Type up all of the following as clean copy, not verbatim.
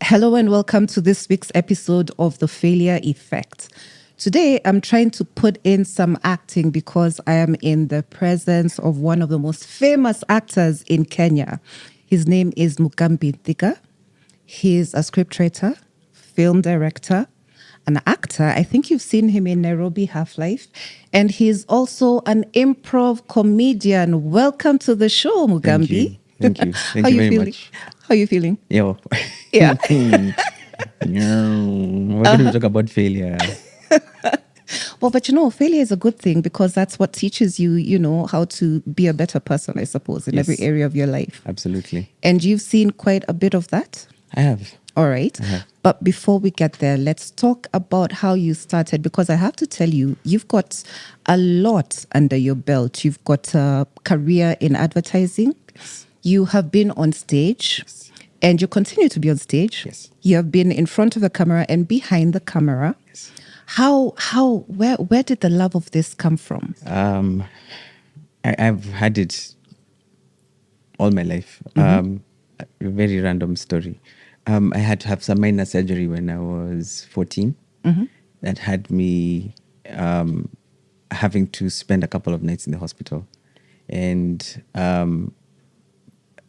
Hello and welcome to this week's episode of The Failure Effect. Today, I'm trying to put in some acting because I am in the presence of one of the most famous actors in Kenya. His name is Mugambi Nthiga. He's a scriptwriter, film director, an actor. I think you've seen him in Nairobi Half-Life. And he's also an improv comedian. Welcome to the show, Mugambi. Thank you. Thank you very much. How are you feeling? Yeah. Yeah. We're going to talk about failure. Well, but failure is a good thing because that's what teaches you, how to be a better person, I suppose, in every area of your life. Absolutely. And you've seen quite a bit of that? I have. All right. But before we get there, let's talk about how you started, because I have to tell you, you've got a lot under your belt. You've got a career in advertising. Yes. You have been on stage. Yes. And you continue to be on stage. Yes. You have been in front of the camera and behind the camera. Yes. Where did the love of this come from? I've had it all my life. A very random story. I had to have some minor surgery when I was 14. That had me having to spend a couple of nights in the hospital. And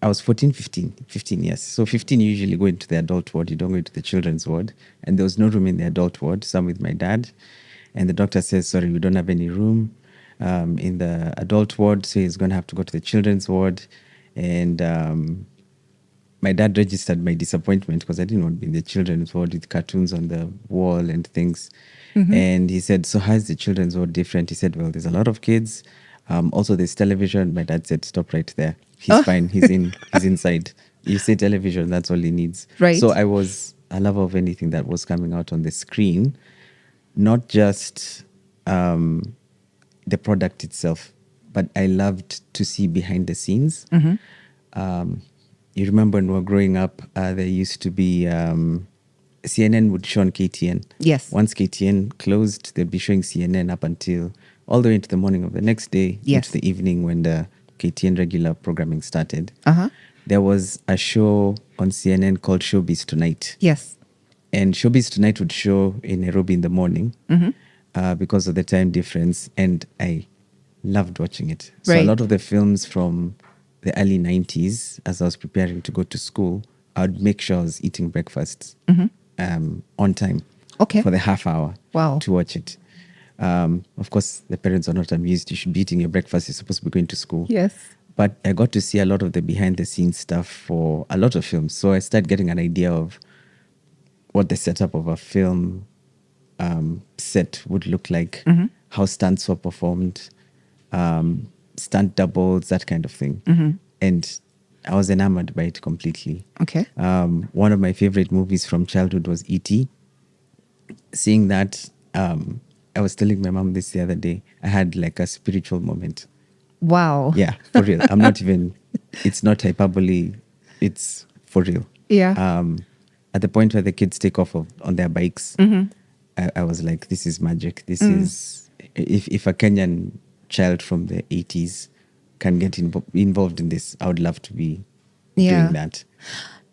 I was 15 years. So 15, you usually go into the adult ward. You don't go into the children's ward. And there was no room in the adult ward, so I'm with my dad. And the doctor says, sorry, we don't have any room in the adult ward. So he's going to have to go to the children's ward. And my dad registered my disappointment because I didn't want to be in the children's ward with cartoons on the wall and things. And he said, so how's the children's ward different? He said, well, there's a lot of kids. Also, there's television. My dad said, stop right there. He's fine. He's inside. You say television, that's all he needs. Right. So I was a lover of anything that was coming out on the screen, not just the product itself, but I loved to see behind the scenes. You remember when we were growing up, there used to be CNN would show on KTN. Yes. Once KTN closed, they'd be showing CNN up until all the way into the morning of the next day, yes, into the evening when the KTN regular programming started. There was a show on CNN called Showbiz Tonight. Yes. And Showbiz Tonight would show in Nairobi in the morning because of the time difference. And I loved watching it. So right. A lot of the films from the early 90s, as I was preparing to go to school, I would make sure I was eating breakfast on time for the half hour to watch it. Of course, the parents are not amused. You should be eating your breakfast. You're supposed to be going to school. Yes. But I got to see a lot of the behind-the-scenes stuff for a lot of films. So I started getting an idea of what the setup of a film set would look like, how stunts were performed, stunt doubles, that kind of thing. And I was enamored by it completely. Okay. One of my favorite movies from childhood was E.T. Seeing that, I was telling my mom this the other day, I had like a spiritual moment. Wow. Yeah, for real. I'm not even, it's not hyperbole, it's for real. Yeah. At the point where the kids take off on their bikes, I was like, this is magic. This is, if a Kenyan child from the 80s can get involved in this, I would love to be doing that.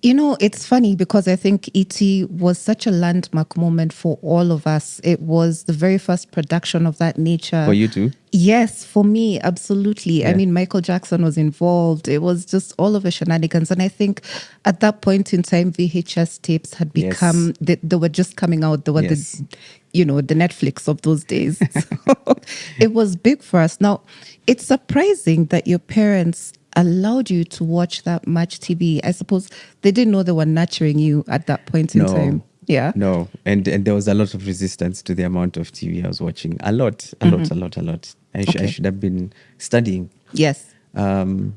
It's funny because I think E.T. was such a landmark moment for all of us. It was the very first production of that nature. For you too? Yes, for me, absolutely. Yeah. I mean, Michael Jackson was involved. It was just all of the shenanigans. And I think at that point in time, VHS tapes had become, they were just coming out. They were the Netflix of those days. So it was big for us. Now, it's surprising that your parents allowed you to watch that much TV. I suppose they didn't know they were nurturing you at that point in time. Yeah. No. And there was a lot of resistance to the amount of TV I was watching. A lot. I should have been studying. Yes. But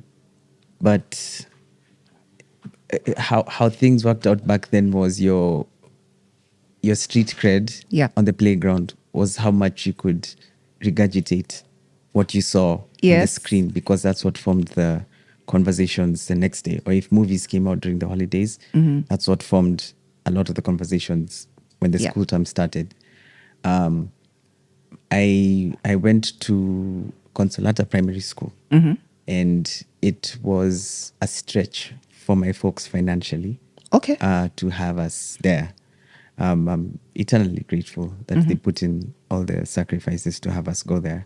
how things worked out back then was your street cred on the playground was how much you could regurgitate what you saw on the screen, because that's what formed the conversations the next day. Or if movies came out during the holidays, that's what formed a lot of the conversations when the school term started. I went to Consolata Primary School, and it was a stretch for my folks financially. Okay. to have us there. I'm eternally grateful that they put in all the sacrifices to have us go there.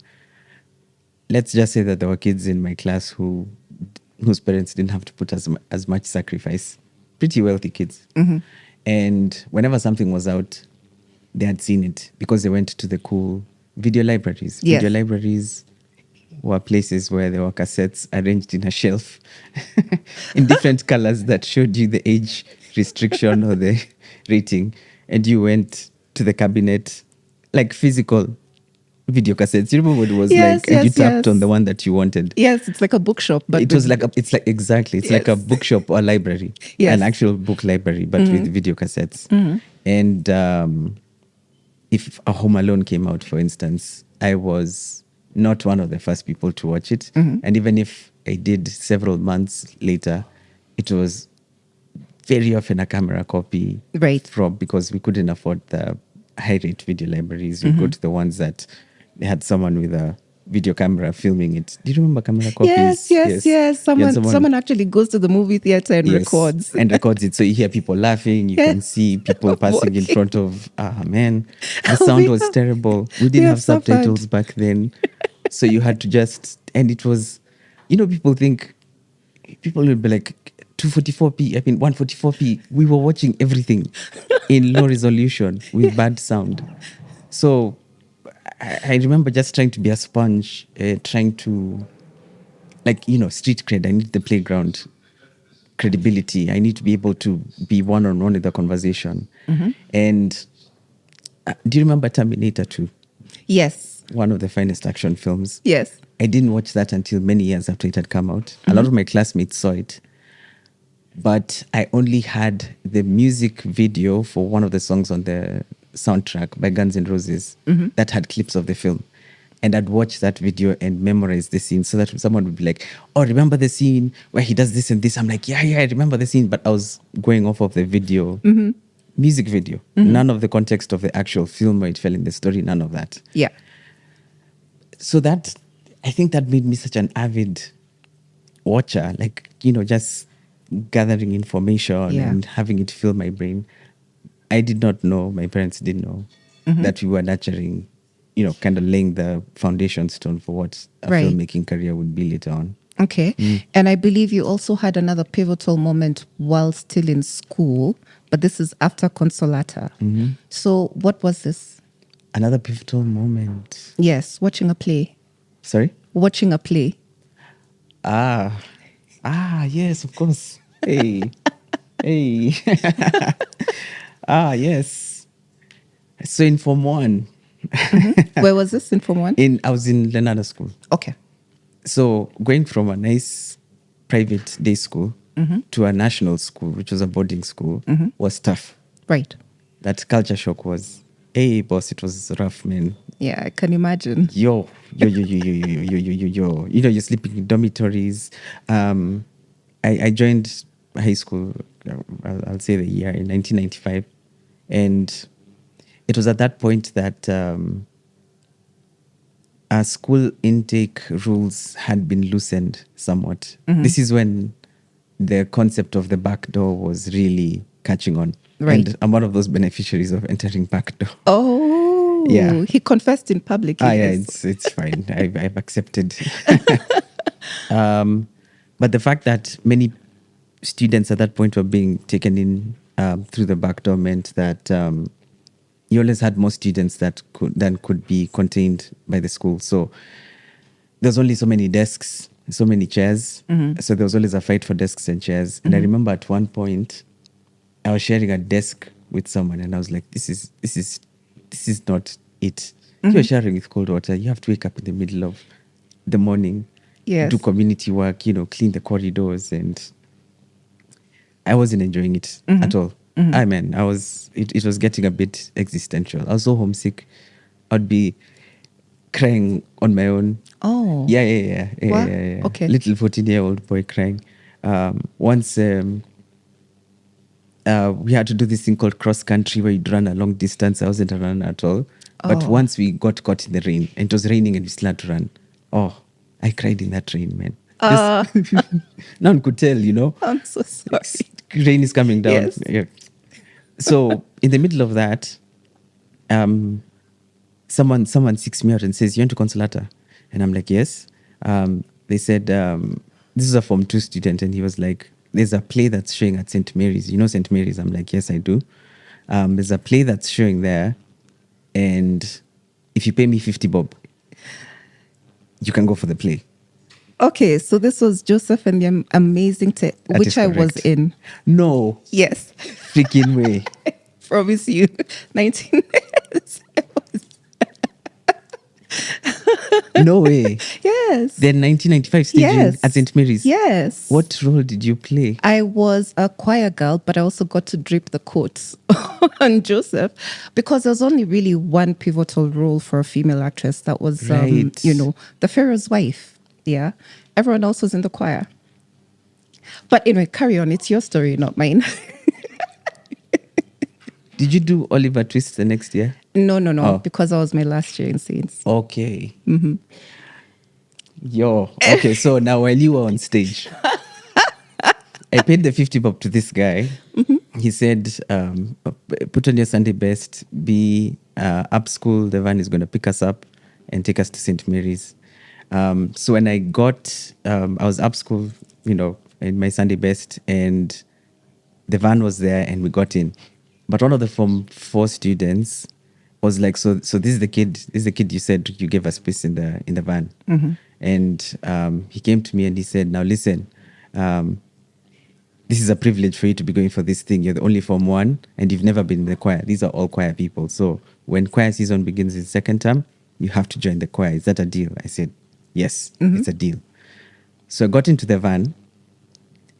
Let's just say that there were kids in my class whose parents didn't have to put as much sacrifice. Pretty wealthy kids. And whenever something was out, they had seen it because they went to the cool video libraries. Yes. Video libraries were places where there were cassettes arranged in a shelf in different colors that showed you the age restriction or the rating. And you went to the cabinet, like physical video cassettes. You remember what it was Yes, like? And you yes, tapped yes. on the one that you wanted. Yes, it's like a bookshop, but It was like exactly. It's like a Yes. bookshop or library, Yes. an actual book library, but with video cassettes. And if a Home Alone came out, for instance, I was not one of the first people to watch it. And even if I did several months later, it was very often a camera copy. Right. Because we couldn't afford the high rate video libraries. We go to the ones that they had someone with a video camera filming it. Do you remember camera copies? yes. You had Someone actually goes to the movie theater and records. and records it. So you hear people laughing. You can see people passing in front of. Man, the sound was terrible. We didn't have suffered. subtitles back then, so you had to just. And it was, people will be like 244p. I mean 144p. We were watching everything in low resolution with bad sound. So I remember just trying to be a sponge, trying to, street cred. I need the playground credibility. I need to be able to be one-on-one in the conversation. And do you remember Terminator 2? Yes. One of the finest action films. Yes. I didn't watch that until many years after it had come out. A lot of my classmates saw it. But I only had the music video for one of the songs on the soundtrack by Guns N' Roses that had clips of the film. And I'd watch that video and memorize the scene so that someone would be like, oh, remember the scene where he does this and this? I'm like, yeah, I remember the scene. But I was going off of the video, music video. None of the context of the actual film where it fell in the story, none of that. Yeah. So I think that made me such an avid watcher, just gathering information and having it fill my brain. I did not know, my parents didn't know that we were nurturing, kind of laying the foundation stone for what a filmmaking career would be later on. Okay. And I believe you also had another pivotal moment while still in school, but this is after Consolata. So what was this? Another pivotal moment. Yes, watching a play. Sorry? Watching a play. Yes, of course. Hey. Yes. So in Form 1. Where was this, in Form 1? I was in Lenana School. Okay. So going from a nice private day school to a national school, which was a boarding school, was tough. Right. That culture shock was, hey, boss, it was rough, man. Yeah, I can imagine. Yo. You're sleeping in dormitories. I joined high school, I'll say the year in 1995. And it was at that point that our school intake rules had been loosened somewhat. This is when the concept of the back door was really catching on. Right. And I'm one of those beneficiaries of entering back door. Oh, Yeah. He confessed in public. Yeah, it's fine. I've accepted. But the fact that many students at that point were being taken in through the back door meant that you always had more students that could be contained by the school. So there's only so many desks, so many chairs. So there was always a fight for desks and chairs. And I remember at one point I was sharing a desk with someone, and I was like, "This is not it. You're sharing with cold water. You have to wake up in the middle of the morning, Yes. do community work, clean the corridors." And I wasn't enjoying it at all. It was getting a bit existential. I was so homesick. I'd be crying on my own. Oh. Yeah. What? Yeah. Okay. Little 14-year-old boy crying. Once we had to do this thing called cross country where you'd run a long distance. I wasn't a runner at all. But once we got caught in the rain, and it was raining and we still had to run. Oh, I cried in that rain, man. Just no one could tell, you know. I'm so sorry. Rain is coming down. Yes. Yeah. So in the middle of that, someone seeks me out and says, "You want to Consolata?" And I'm like, "Yes." They said, "This is a Form 2 student," and he was like, "There's a play that's showing at St. Mary's. You know St. Mary's?" I'm like, "Yes, I do." There's a play that's showing there, and if you pay me 50 bob, you can go for the play. Okay, so this was Joseph and the Amazing That which is I was correct. in. No Yes. freaking way. Promise you. 19. No way. Yes. Then 1995 staging Yes. at St. Mary's. Yes. What role did you play? I was a choir girl, but I also got to drip the coats on Joseph because there was only really one pivotal role for a female actress. That was, Right. the Pharaoh's wife. Yeah. Everyone else was in the choir. But anyway, carry on. It's your story, not mine. Did you do Oliver Twist the next year? No, Oh. because I was my last year in Saints. Okay. Yo. Okay, so now while you were on stage, I paid the 50 bob to this guy. He said, put on your Sunday best, be up school. The van is going to pick us up and take us to St. Mary's. So when I got, I was up school, in my Sunday best, and the van was there and we got in. But one of the Form 4 students was like, so this is the kid you said you gave us space in the van. And he came to me and he said, now listen, this is a privilege for you to be going for this thing. You're the only Form 1 and you've never been in the choir. These are all choir people. So when choir season begins in second term, you have to join the choir. Is that a deal? I said, yes, it's a deal. So I got into the van,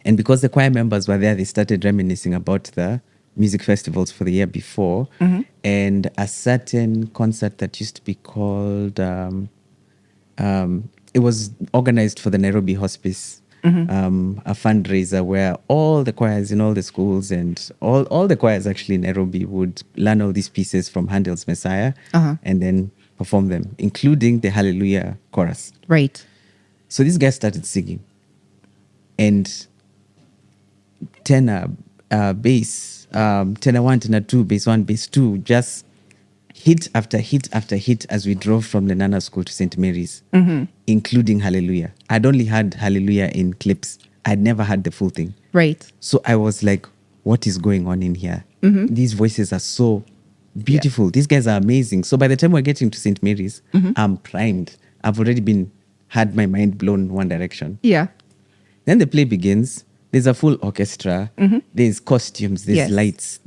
and because the choir members were there, they started reminiscing about the music festivals for the year before, and a certain concert that used to be called, it was organized for the Nairobi Hospice, a fundraiser where all the choirs in all the schools and all the choirs actually in Nairobi would learn all these pieces from Handel's Messiah and then perform them, including the Hallelujah chorus. Right. So these guys started singing, and tenor, bass, tenor 1, tenor 2, bass 1, bass 2, just hit after hit after hit as we drove from the Nana School to St. Mary's, including Hallelujah. I'd only had Hallelujah in clips. I'd never had the full thing. Right. So I was like, what is going on in here? These voices are so beautiful. Yeah. These guys are amazing. So by the time we're getting to St. Mary's, I'm primed. I've already had my mind blown one direction. Yeah. Then the play begins. There's a full orchestra. There's costumes. There's lights.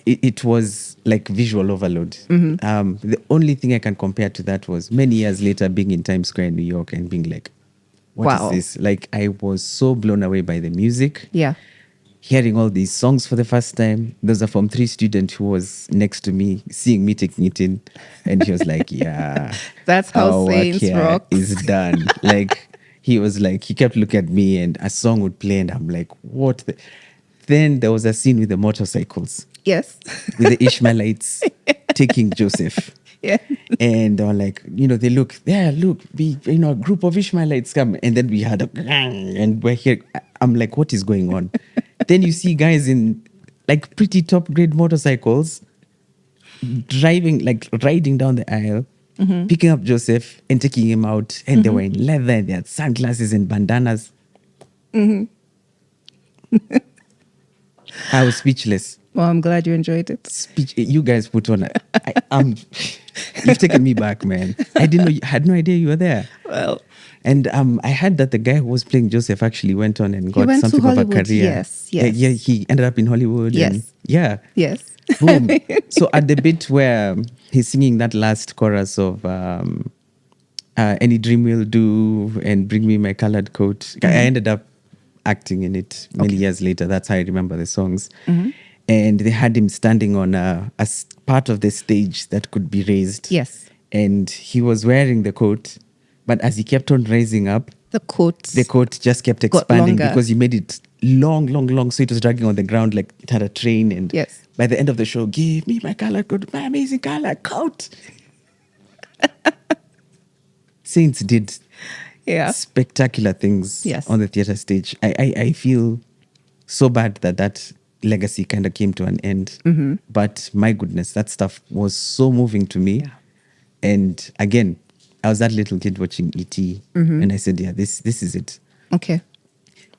It was like visual overload. The only thing I can compare to that was many years later being in Times Square in New York and being like, what is this? Like, I was so blown away by the music. Yeah. Hearing all these songs for the first time. There's a Form 3 student who was next to me, seeing me taking it in. And he was like, yeah. That's how our work Saints here rocks. is done. Like, he was like, he kept looking at me and a song would play and I'm like, what? Then there was a scene with the motorcycles. Yes. With the Ishmaelites taking Joseph. Yeah. And they were like, they look, a group of Ishmaelites come. And then we had and we're here. I'm like, what is going on? Then you see guys in like pretty top grade motorcycles riding down the aisle, picking up Joseph and taking him out. And they were in leather and they had sunglasses and bandanas. I was speechless. Well, I'm glad you enjoyed it. You guys put on. You've taken me back, man. I didn't know. Had no idea you were there. Well, and I heard that the guy who was playing Joseph actually went on and got something of a career. Yes. Yeah, he ended up in Hollywood. Yes. And yeah. Yes. Boom. So at the bit where he's singing that last chorus of "Any Dream Will Do" and "Bring Me My Colored Coat," I ended up acting in it many years later. That's how I remember the songs. And they had him standing on a part of the stage that could be raised. Yes. And he was wearing the coat, but as he kept on raising up, the coat just kept expanding because he made it long. So it was dragging on the ground like it had a train. And by the end of the show, give me my colored coat, my amazing colored coat. Saints did Yeah. spectacular things Yes. on the theater stage. I feel so bad that legacy kind of came to an end. But my goodness, that stuff was so moving to me. Yeah. And again, I was that little kid watching E.T. And I said, yeah, this is it. Okay.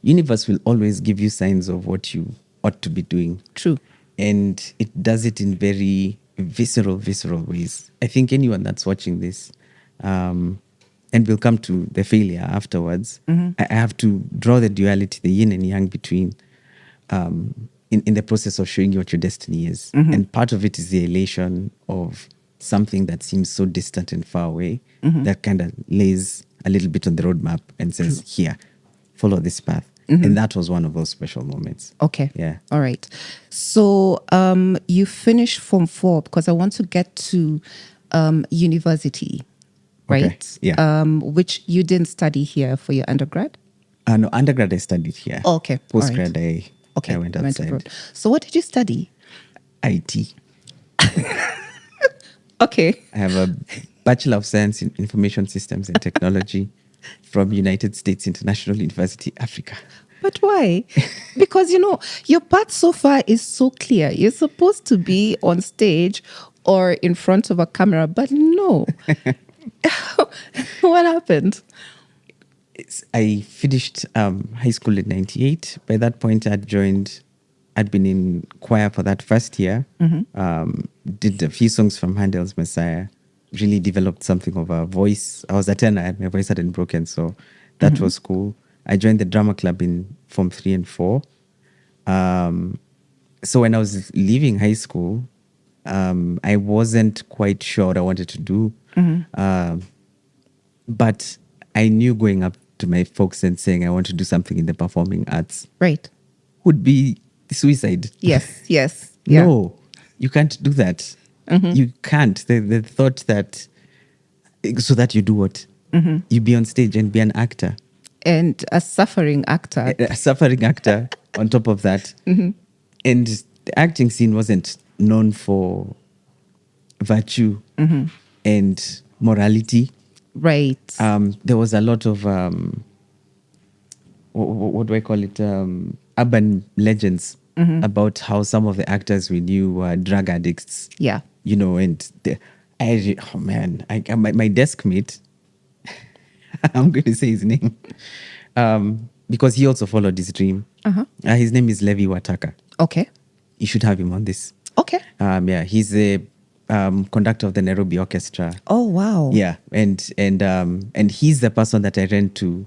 Universe will always give you signs of what you ought to be doing. True. And it does it in very visceral ways. I think anyone that's watching this, and we'll come to the failure afterwards, I have to draw the duality, the yin and yang between, in the process of showing you what your destiny is. And part of it is the elation of something that seems so distant and far away that kind of lays a little bit on the roadmap and says, here, follow this path. And that was one of those special moments. Okay. Yeah. All right. So you finished Form 4 because I want to get to university, Okay, right? yeah. Which you didn't study here for your undergrad? No, undergrad I studied here. Oh, okay. All right. Postgrad Okay. I went you outside. abroad. So what did you study? IT. Okay. I have a Bachelor of Science in Information Systems and Technology from United States International University, Africa. But why? Because, your path so far is so clear. You're supposed to be on stage or in front of a camera, but no. What happened? I finished high school in 98. By that point, I'd been in choir for that first year, did a few songs from Handel's Messiah, really developed something of a voice. I was a tenor, my voice hadn't broken, so that was cool. I joined the drama club in Form 3 and 4. So when I was leaving high school, I wasn't quite sure what I wanted to do. But I knew going up to my folks and saying I want to do something in the performing arts Right. would be suicide. Yes. Yes. Yeah. No, you can't do that. You can't. The thought that, so that you do what? You be on stage and be an actor. And a suffering actor. A suffering actor on top of that. And the acting scene wasn't known for virtue and morality. Right. There was a lot of, what do I call it? Urban legends about how some of the actors we knew were drug addicts. Yeah. And my desk mate, I'm going to say his name, because he also followed his dream. His name is Levi Wataka. Okay. You should have him on this. Okay. Yeah, he's the conductor of the Nairobi Orchestra. Oh, wow. Yeah, and he's the person that I ran to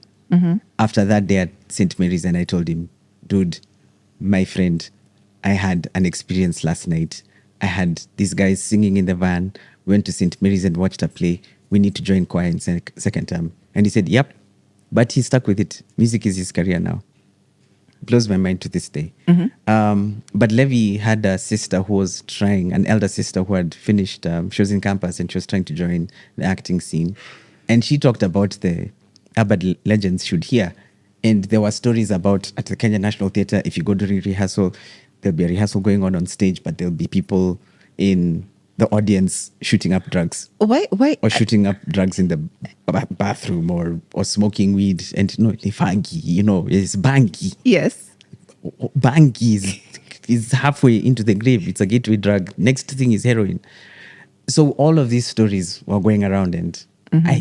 after that day at St. Mary's, and I told him, dude, my friend, I had an experience last night. I had these guys singing in the van. We went to St. Mary's and watched a play. We need to join choir in second term. And he said, yep. But he stuck with it. Music is his career now. Blows my mind to this day. But Levi had a sister who was trying, an elder sister who had finished, she was in campus and she was trying to join the acting scene. And she talked about the urban legends should hear. And there were stories about at the Kenya National Theatre, if you go during rehearsal, there'll be a rehearsal going on stage, but there'll be people in the audience shooting up drugs. Why? Or shooting up drugs in the bathroom or smoking weed. And it's funky, it's banky. Yes. Banky is halfway into the grave. It's a gateway drug. Next thing is heroin. So all of these stories were going around, and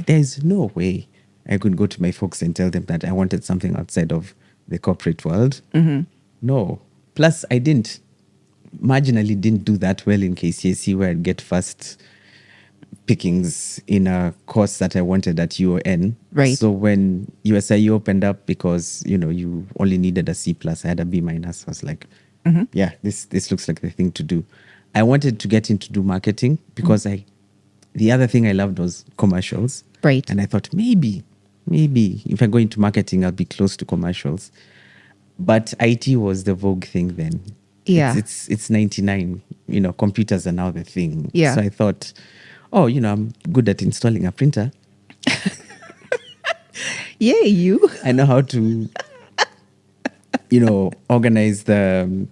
there's no way I could go to my folks and tell them that I wanted something outside of the corporate world. No. Plus, I marginally didn't do that well in KCSE, where I'd get first pickings in a course that I wanted at UON. Right. So when USIU opened up, because you only needed a C+, I had a B-. I was like, yeah, this looks like the thing to do. I wanted to get into do marketing because the other thing I loved was commercials. Right. And I thought maybe if I go into marketing, I'll be close to commercials. But IT was the vogue thing then. Yeah. It's 99. Computers are now the thing. Yeah. So I thought, I'm good at installing a printer. Yeah, you. I know how to, organize the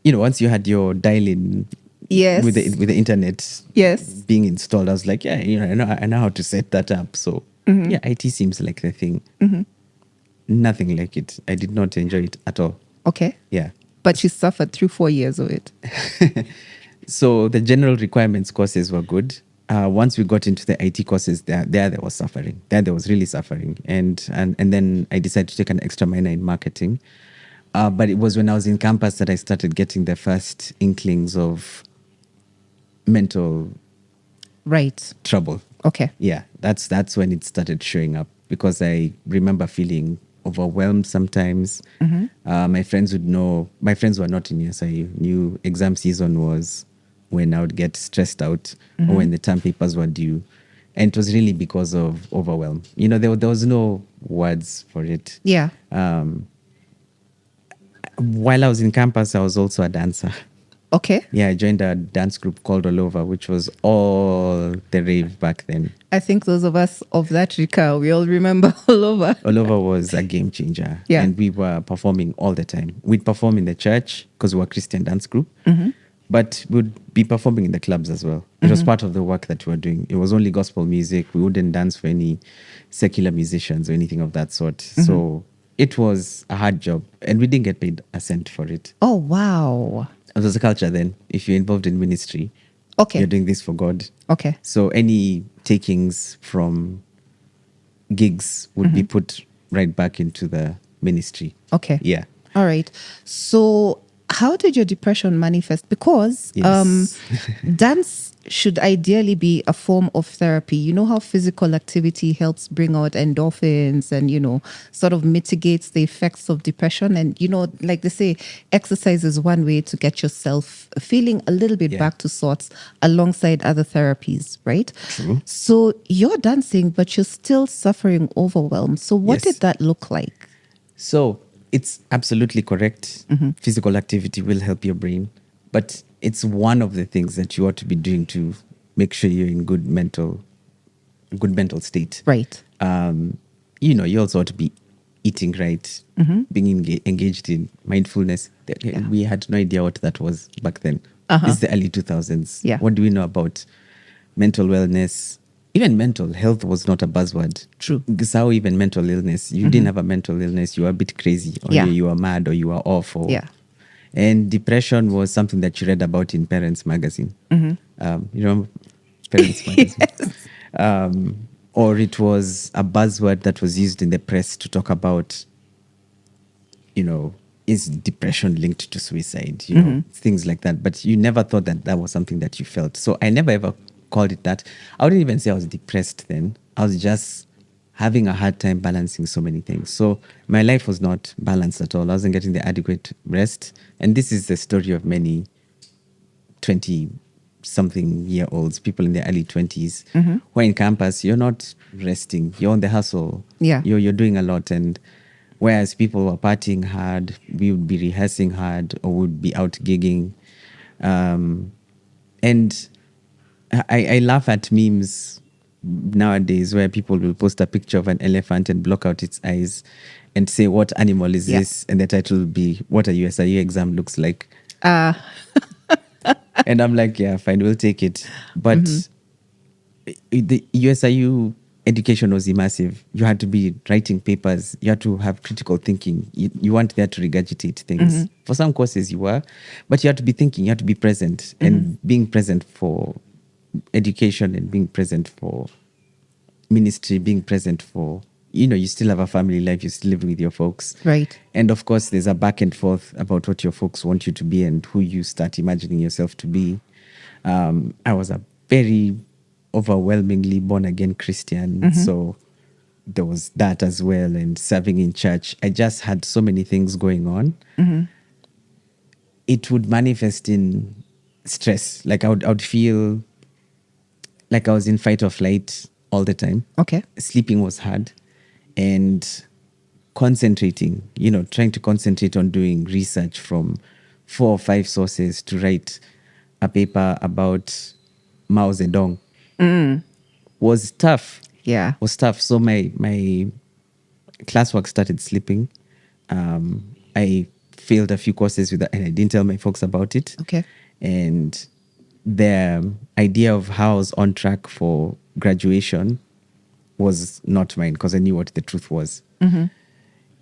once you had your dial-in Yes. with the internet Yes. being installed, I was like, yeah, I know how to set that up. So yeah, IT seems like the thing. Nothing like it. I did not enjoy it at all. Okay. Yeah. But you suffered through 4 years of it. So the general requirements courses were good. Once we got into the IT courses, there was suffering. There was really suffering, and then I decided to take an extra minor in marketing. But it was when I was in campus that I started getting the first inklings of mental Right. trouble. Okay. Yeah, that's when it started showing up, because I remember feeling overwhelmed sometimes. My friends would know. My friends who were not in USIU knew exam season was when I would get stressed out, or when the term papers were due, and it was really because of overwhelm. There was no words for it. Yeah. While I was in campus, I was also a dancer. Okay. Yeah, I joined a dance group called All Over, which was all the rave back then. I think those of us of that Rika, we all remember all over. All Over was a game changer. Yeah. And we were performing all the time. We'd perform in the church because we were a Christian dance group, but we'd be performing in the clubs as well. It was part of the work that we were doing. It was only gospel music. We wouldn't dance for any secular musicians or anything of that sort. So it was a hard job, and we didn't get paid a cent for it. Oh, wow. It was a culture then. If you're involved in ministry, Okay. you're doing this for God. Okay. So any takings from gigs would be put right back into the ministry. Okay. Yeah. All right. So, how did your depression manifest? Because Yes. dance should ideally be a form of therapy. You know how physical activity helps bring out endorphins and, sort of mitigates the effects of depression. And, like they say, exercise is one way to get yourself feeling a little bit Yeah. back to sorts alongside other therapies, right? True. So, you're dancing, but you're still suffering overwhelm. So, what Yes. did that look like? So it's absolutely correct. Physical activity will help your brain, but it's one of the things that you ought to be doing to make sure you're in good mental state. Right. You also ought to be eating right, being engaged in mindfulness. We had no idea what that was back then. This is the early 2000s. Yeah. What do we know about mental wellness? Even mental health was not a buzzword. True. So even mental illness, you didn't have a mental illness, you were a bit crazy, or Yeah. you were mad, or you were off. Or, Yeah. And depression was something that you read about in Parents Magazine. You remember Parents Magazine? Or it was a buzzword that was used in the press to talk about, is depression linked to suicide? Things like that. But you never thought that that was something that you felt. So I never ever called it that. I wouldn't even say I was depressed then. I was just having a hard time balancing so many things. So my life was not balanced at all. I wasn't getting the adequate rest. And this is the story of many 20-something-year-olds, people in their early 20s, who are in campus. You're not resting. You're on the hustle. Yeah. You're doing a lot. And whereas people were partying hard, we would be rehearsing hard, or would be out gigging. And I laugh at memes nowadays where people will post a picture of an elephant and block out its eyes and say, "What animal is Yeah. this?" And the title will be, "What a USIU exam looks like." And I'm like, yeah, fine, we'll take it. But the USIU education was immersive. You had to be writing papers. You had to have critical thinking. You weren't there to regurgitate things. For some courses you were, but you had to be thinking. You had to be present. And being present for education, and being present for ministry, being present for, you still have a family life. You still live with your folks. Right. And of course, there's a back and forth about what your folks want you to be and who you start imagining yourself to be. I was a very overwhelmingly born-again Christian. So there was that as well, and serving in church. I just had so many things going on. It would manifest in stress. Like I would feel like I was in fight or flight all the time. Okay. Sleeping was hard. And concentrating, trying to concentrate on doing research from 4 or 5 sources to write a paper about Mao Zedong was tough. Yeah. Was tough. So my classwork started slipping. I failed a few courses with that, and I didn't tell my folks about it. Okay. And the idea of how I was on track for graduation was not mine because I knew what the truth was.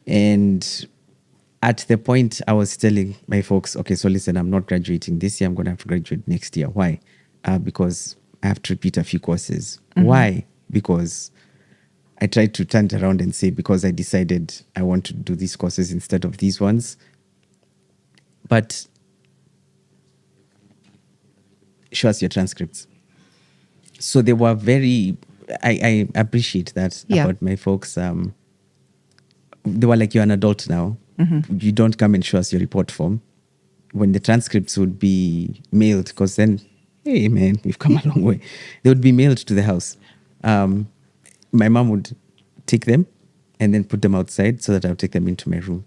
And at the point I was telling my folks, okay, so listen, I'm not graduating this year. I'm going to have to graduate next year. Why? Because I have to repeat a few courses. Why? Because I tried to turn it around and say, because I decided I want to do these courses instead of these ones. But show us your transcripts. So they were very, I appreciate that about my folks. They were like, you're an adult now. You don't come and show us your report form. When the transcripts would be mailed, because then, hey man, we've come a long way. They would be mailed to the house. My mom would take them and then put them outside so that I would take them into my room.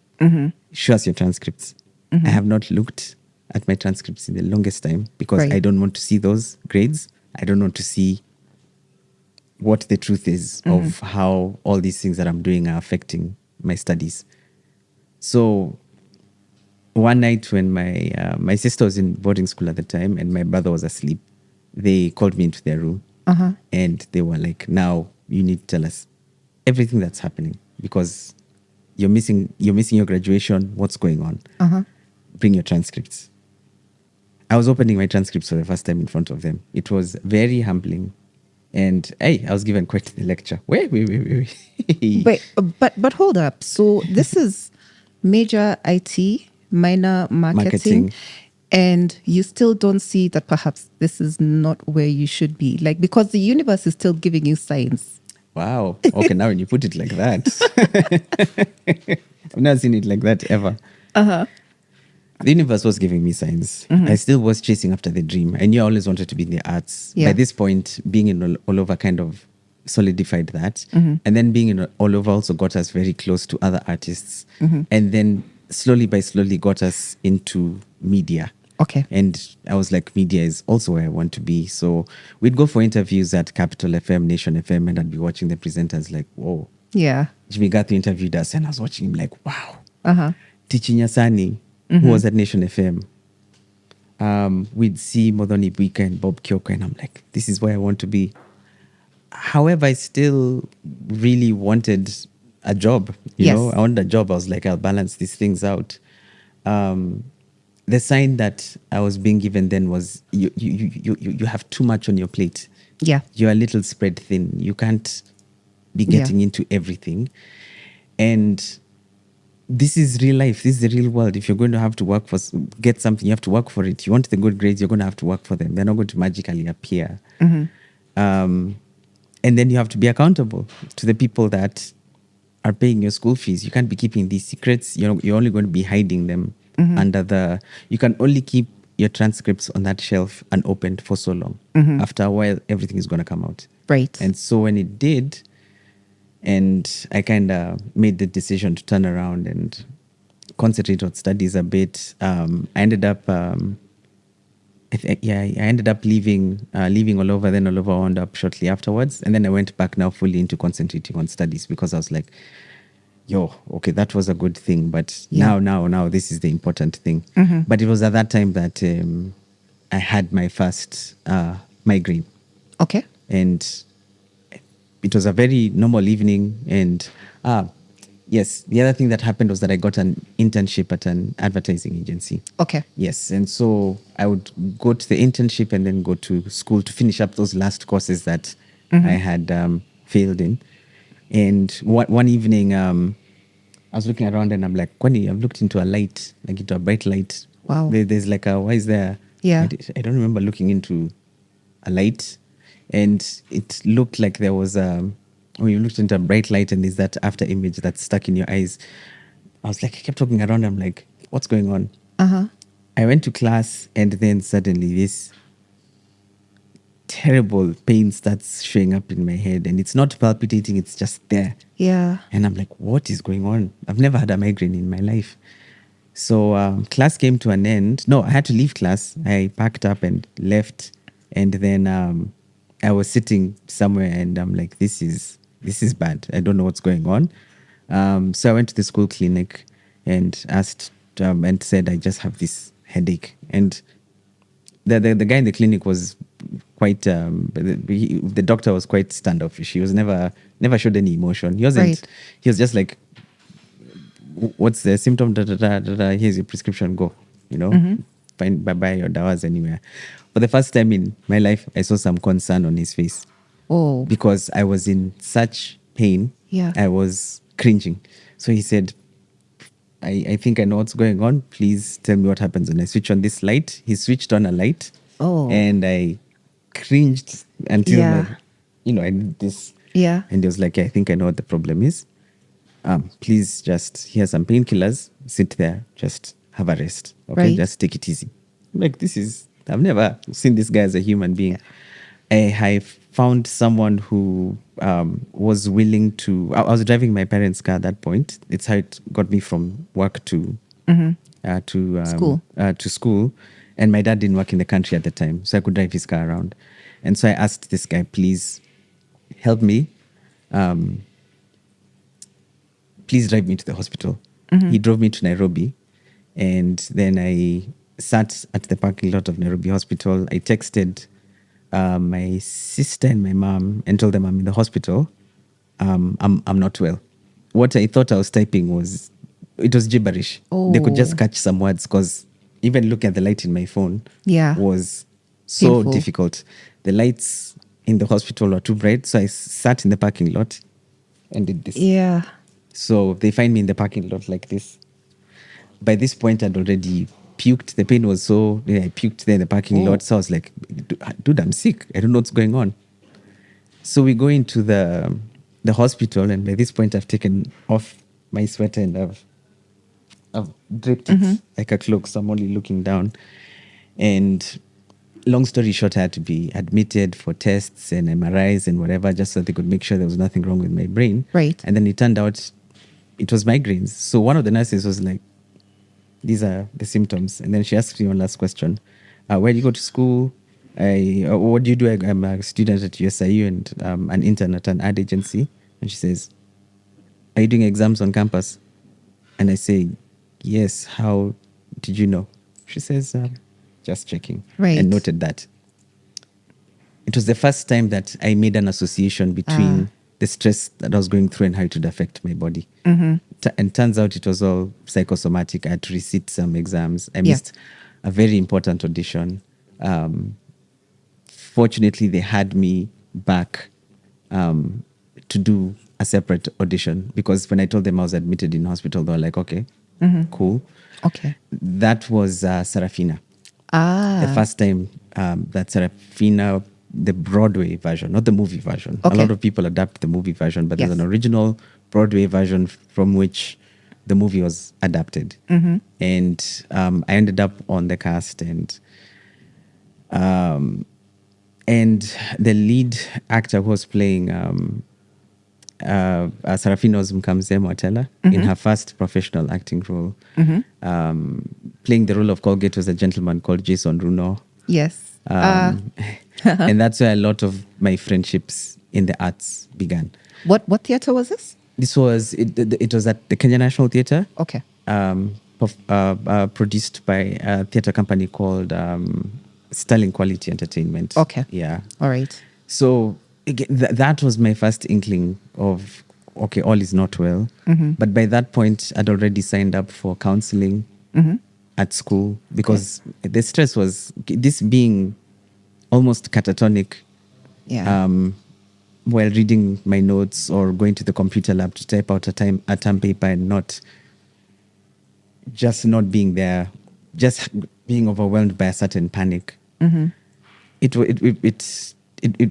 Show us your transcripts. I have not looked at my transcripts in the longest time because I don't want to see those grades. I don't want to see what the truth is of how all these things that I'm doing are affecting my studies. So one night when my sister was in boarding school at the time and my brother was asleep, they called me into their room and they were like, now you need to tell us everything that's happening because you're missing your graduation. What's going on? Bring your transcripts. I was opening my transcripts for the first time in front of them. It was very humbling. And hey, I was given quite the lecture. Wait. But hold up. So this is major IT, minor marketing, and you still don't see that perhaps this is not where you should be. Like, because the universe is still giving you signs. Wow. Okay, now when you put it like that. I've never seen it like that ever. The universe was giving me signs. I still was chasing after the dream. I knew I always wanted to be in the arts. By this point, being in all over kind of solidified that. And then being in all over also got us very close to other artists. And then slowly got us into media. Okay. And I was like, media is also where I want to be. So we'd go for interviews at Capital FM, Nation FM, and I'd be watching the presenters like, whoa. Yeah. Jimmy Gathu interviewed us and I was watching him like, wow. Teaching Yasani, who was at Nation FM. We'd see Modoni Buika and Bob Kyoko and I'm like, this is where I want to be. However, I still really wanted a job. You know, I wanted a job. I was like, I'll balance these things out. The sign that I was being given then was you have too much on your plate. Yeah. You're a little spread thin. You can't be getting into everything. And this is real life. This is the real world. If you're going to have to get something, you have to work for it. You want the good grades, you're going to have to work for them. They're not going to magically appear. And then you have to be accountable to the people that are paying your school fees. You can't be keeping these secrets. You're only going to be hiding them under you can only keep your transcripts on that shelf unopened for so long. After a while, everything is going to come out. Right. And so when it did, and I kind of made the decision to turn around and concentrate on studies a bit, I ended up, I ended up leaving all over. Then all over wound up shortly afterwards, and then I went back now fully into concentrating on studies because I was like, okay, that was a good thing, but now this is the important thing. But it was at that time that I had my first migraine. Okay. And it was a very normal evening. And yes, the other thing that happened was that I got an internship at an advertising agency. Okay. Yes. And so I would go to the internship and then go to school to finish up those last courses that I had failed in. And one evening, I was looking around and I'm like, Kwani, I've looked into a light, like into a bright light. Wow. There's like why is there? Yeah. I don't remember looking into a light. And it looked like there was when you looked into a bright light and there's that after image that's stuck in your eyes. I was like, I kept talking around. I'm like, what's going on? I went to class and then suddenly this terrible pain starts showing up in my head and it's not palpitating, it's just there. Yeah. And I'm like, what is going on? I've never had a migraine in my life. So class came to an end. No, I had to leave class. I packed up and left. And then I was sitting somewhere and I'm like, this is bad. I don't know what's going on. So I went to the school clinic and asked and said, I just have this headache. And the guy in the clinic was quite the doctor was quite standoffish. He was never showed any emotion. He wasn't. Right. He was just like, what's the symptom? Da, da, da, da, da. Here's your prescription. Go. Find buy your dawas anywhere. For the first time in my life, I saw some concern on his face. Oh. Because I was in such pain. Yeah. I was cringing. So he said, I think I know what's going on. Please tell me what happens when I switch on this light. He switched on a light. Oh. And I cringed until I did this. Yeah. And he was like, I think I know what the problem is. Please just, here's some painkillers. Sit there. Just have a rest. Okay. Right. Just take it easy. Like, I've never seen this guy as a human being. I found someone who was willing to. I was driving my parents' car at that point. It's how it got me from work to School. To school, and my dad didn't work in the country at the time, so I could drive his car around. And so I asked this guy, please help me. Please drive me to the hospital. He drove me to Nairobi, and then I sat at the parking lot of Nairobi Hospital. I texted my sister and my mom and told them I'm in the hospital. I'm not well. What I thought I was typing was gibberish. Oh. They could just catch some words because even looking at the light in my phone was so Painful. difficult. The lights in the hospital were too bright, so I sat in the parking lot and did this. Yeah. So they find me in the parking lot like this. By this point, I'd already puked. The pain was so, I puked there in the parking lot. So I was like, dude, I'm sick. I don't know what's going on. So we go into the hospital, and by this point, I've taken off my sweater and I've draped it like a cloak. So I'm only looking down. And long story short, I had to be admitted for tests and MRIs and whatever, just so they could make sure there was nothing wrong with my brain. Right. And then it turned out it was migraines. So one of the nurses was like, these are the symptoms. And then she asked me one last question. Where do you go to school? What do you do? I'm a student at USIU and an intern at an ad agency. And she says, are you doing exams on campus? And I say, yes. How did you know? She says, just checking. Right. And noted that. It was the first time that I made an association between the stress that I was going through and how it would affect my body. And turns out it was all psychosomatic. I had to resit some exams. I missed a very important audition. Fortunately, they had me back to do a separate audition, because when I told them I was admitted in hospital, they were like, okay, cool. Okay. That was Serafina. The first time that Serafina, the Broadway version, not the movie version. Okay. A lot of people adapt the movie version, but there's Yes. an original Broadway version from which the movie was adapted. And I ended up on the cast, and the lead actor who was playing Serafina was Mkamze Mwatela in her first professional acting role. Playing the role of Colgate was a gentleman called Jason Runo. Yes. And that's where a lot of my friendships in the arts began. What theater was this? This was, it was at the Kenya National Theatre. Okay. Produced by a theatre company called Sterling Quality Entertainment. Okay. Yeah. All right. So again, that was my first inkling of, okay, all is not well. But by that point, I'd already signed up for counseling at school, because the stress was, this being almost catatonic, while reading my notes or going to the computer lab to type out a term paper and not being there, just being overwhelmed by a certain panic. It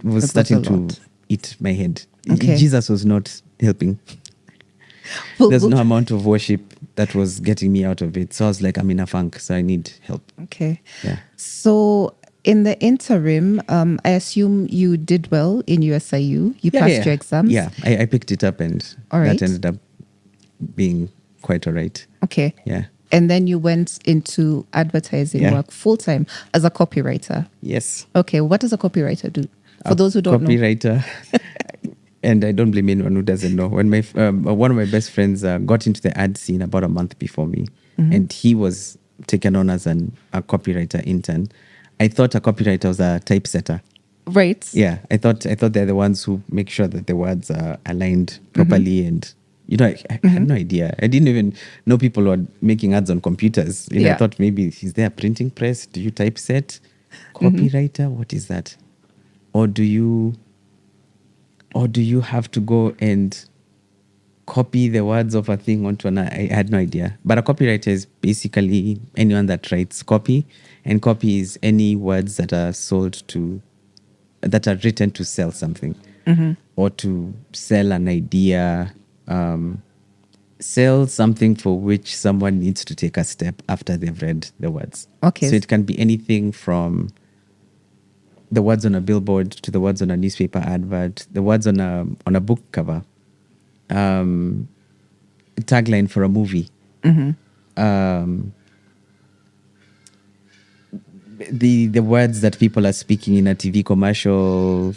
was starting to eat my head. Okay. Jesus was not helping. There's no amount of worship that was getting me out of it. So I was like, I'm in a funk, so I need help. Okay. Yeah. So in the interim, I assume you did well in USIU. You passed your exams. Yeah, I picked it up, and All right. that ended up being quite all right. Okay. Yeah. And then you went into advertising work full time as a copywriter. Yes. Okay. What does a copywriter do? For those who don't know. Copywriter. And I don't blame anyone who doesn't know. When my one of my best friends got into the ad scene about a month before me, and he was taken on as a copywriter intern, I thought a copywriter was a typesetter. Right. Yeah, I thought they're the ones who make sure that the words are aligned properly, and I had no idea. I didn't even know people were making ads on computers. I Yeah. thought maybe is there a printing press? Do you typeset? Copywriter? What is that? Or do you have to go and copy the words of a thing onto another? I had no idea. But a copywriter is basically anyone that writes copy, and copy is any words that are written to sell something or to sell an idea, sell something for which someone needs to take a step after they've read the words. Okay. So it can be anything from the words on a billboard to the words on a newspaper advert, the words on a book cover, tagline for a movie. The words that people are speaking in a TV commercial.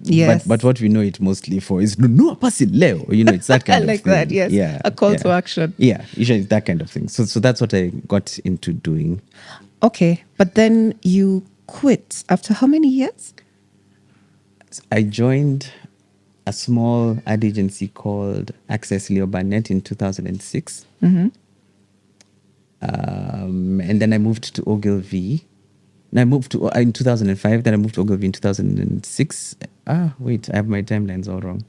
Yes. But what we know it mostly for is no pasi leo. It's that kind of like thing. that, yes. Yeah. A call to action. Yeah, usually it's that kind of thing. So that's what I got into doing. Okay. But then you quit after how many years? I joined a small ad agency called Access Leo Barnett in 2006. And then I moved to Ogilvy. And I moved to in 2005. Then I moved to Ogilvy in 2006. Wait, I have my timelines all wrong.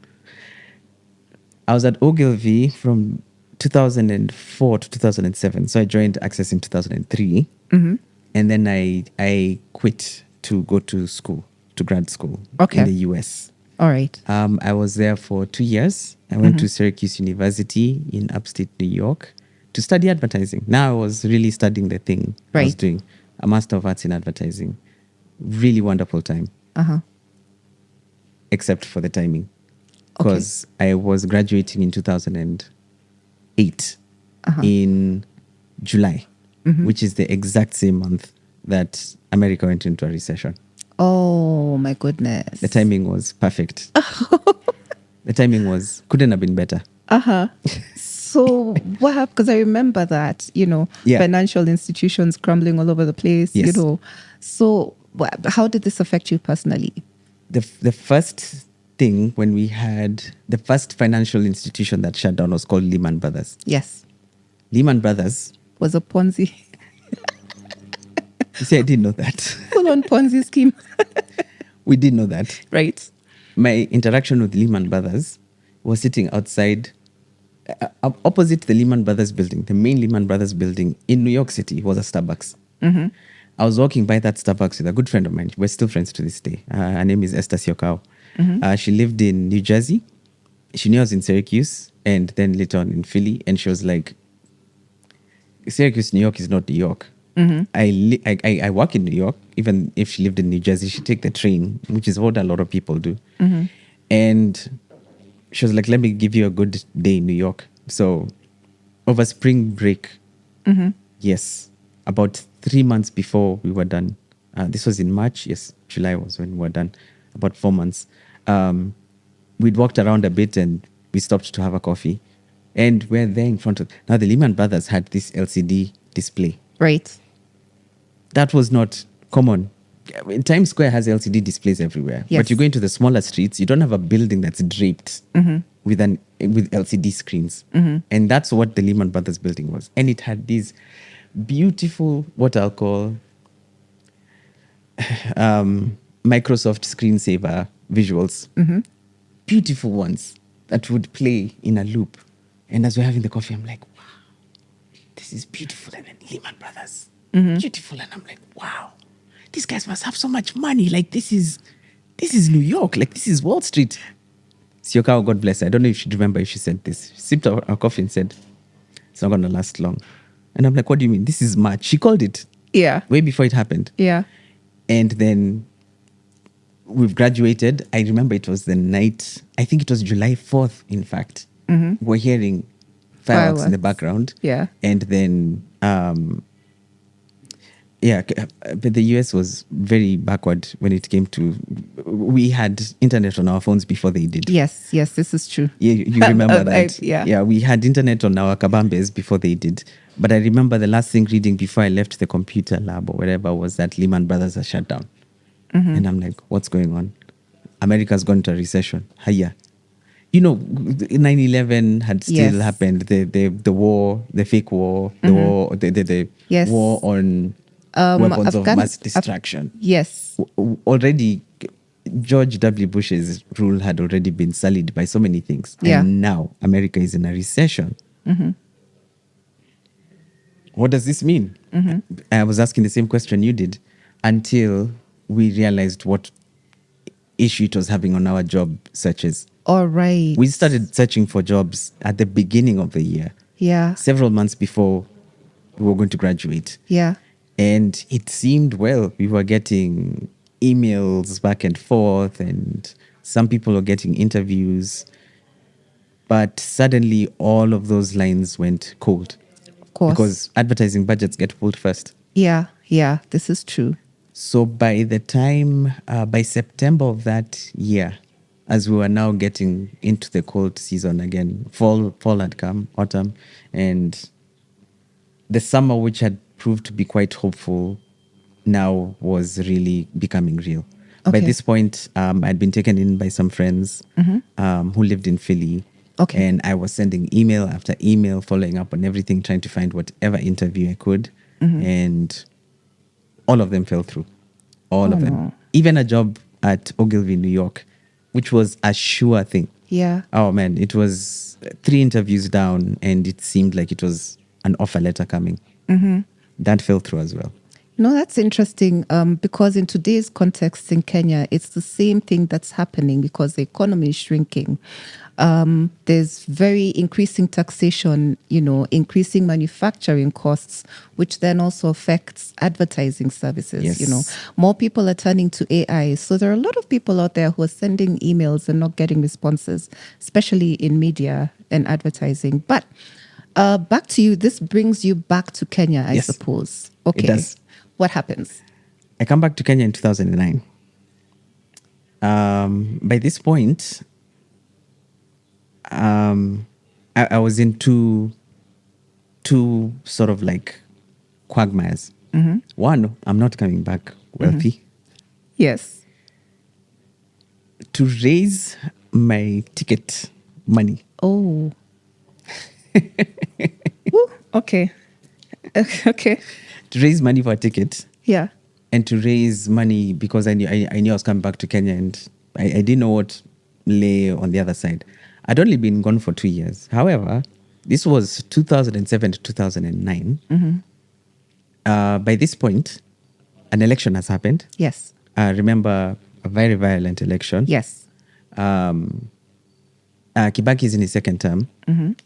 I was at Ogilvy from 2004 to 2007. So I joined Access in 2003. And then I quit to go to school, to grad school in the US. All right. I was there for 2 years. I went to Syracuse University in upstate New York to study advertising. Now I was really studying the thing I was doing, a Master of Arts in Advertising. Really wonderful time. Except for the timing. Because I was graduating in 2008 in July, which is the exact same month that America went into a recession. Oh, my goodness. The timing was perfect. The timing couldn't have been better. So what happened? Because I remember that, financial institutions crumbling all over the place, Yes. So how did this affect you personally? The first thing when we had the first financial institution that shut down was called Lehman Brothers. Yes. Lehman Brothers Was a Ponzi. You see, I didn't know that. Full-on Ponzi scheme. We did know that. Right. My interaction with Lehman Brothers was sitting outside, opposite the Lehman Brothers building, the main Lehman Brothers building in New York City was a Starbucks. I was walking by that Starbucks with a good friend of mine. We're still friends to this day. Her name is Esther Siokao. She lived in New Jersey. She knew I was in Syracuse and then later on in Philly. And she was like, Syracuse, New York is not New York. I work in New York. Even if she lived in New Jersey, she'd take the train, which is what a lot of people do. And she was like, let me give you a good day in New York. So over spring break, yes, about 3 months before we were done. This was in March. Yes, July was when we were done. About 4 months. We'd walked around a bit and we stopped to have a coffee. And we're there in front of... Now, the Lehman Brothers had this LCD display. Right. That was not common. Times Square has LCD displays everywhere. Yes. But you go into the smaller streets, you don't have a building that's draped with LCD screens. And that's what the Lehman Brothers building was. And it had these beautiful, what I'll call Microsoft screensaver visuals. Beautiful ones that would play in a loop. And as we're having the coffee, I'm like, wow, this is beautiful. And then Lehman Brothers, beautiful. And I'm like, wow, these guys must have so much money. Like, this is New York. Like, this is Wall Street. Siokao, God bless her. I don't know if she'd remember if she said this. She sipped our coffee and said, it's not going to last long. And I'm like, what do you mean? This is March. She called it. Yeah. Way before it happened. Yeah. And then we've graduated. I remember it was the night, I think it was July 4th, in fact. We're hearing fireworks in the background. Yeah. And then Yeah, but the US was very backward when it came to. We had internet on our phones before they did. Yes, this is true. You remember that? Yeah. We had internet on our kabambes before they did. But I remember the last thing reading before I left the computer lab or whatever was that Lehman Brothers are shut down. And I'm like, what's going on? America's gone into a recession. Hiya. 9/11 had still Yes. happened. The war, the fake war, the war, the Yes. war on weapons of mass destruction. Yes. Already, George W. Bush's rule had already been sullied by so many things. Yeah. And now America is in a recession. What does this mean? I was asking the same question you did until we realized what issue it was having on our job searches. All right. We started searching for jobs at the beginning of the year, Yeah. several months before we were going to graduate. Yeah. And it seemed, well, we were getting emails back and forth, and some people were getting interviews. But suddenly, all of those lines went cold. Of course. Because advertising budgets get pulled first. Yeah. This is true. So by the time, by September of that year, as we were now getting into the cold season again, fall had come, autumn, and the summer, which had proved to be quite hopeful, now was really becoming real. By Okay. this point, I'd been taken in by some friends who lived in Philly. Okay. And I was sending email after email, following up on everything, trying to find whatever interview I could. And all of them fell through. All of them. no. Even a job at Ogilvy, New York, which was a sure thing. Yeah. Oh, man, it was 3 interviews down, and it seemed like it was an offer letter coming. That fell through as well. No, that's interesting because in today's context in Kenya, it's the same thing that's happening because the economy is shrinking. There's very increasing taxation, increasing manufacturing costs, which then also affects advertising services. Yes. More people are turning to AI. So there are a lot of people out there who are sending emails and not getting responses, especially in media and advertising. But back to you. This brings you back to Kenya, I Yes. suppose. Okay. It does. What happens? I come back to Kenya in 2009. By this point, I was in two sort of like quagmires. One, I'm not coming back wealthy. Yes. To raise my ticket money. Oh. Woo, okay. Okay. To raise money for a ticket. Yeah. And to raise money because I knew I was coming back to Kenya, and I didn't know what lay on the other side. I'd only been gone for 2 years. However, this was 2007 to 2009. By this point, an election has happened. Yes. Remember, a very violent election. Yes. Kibaki is in his second term,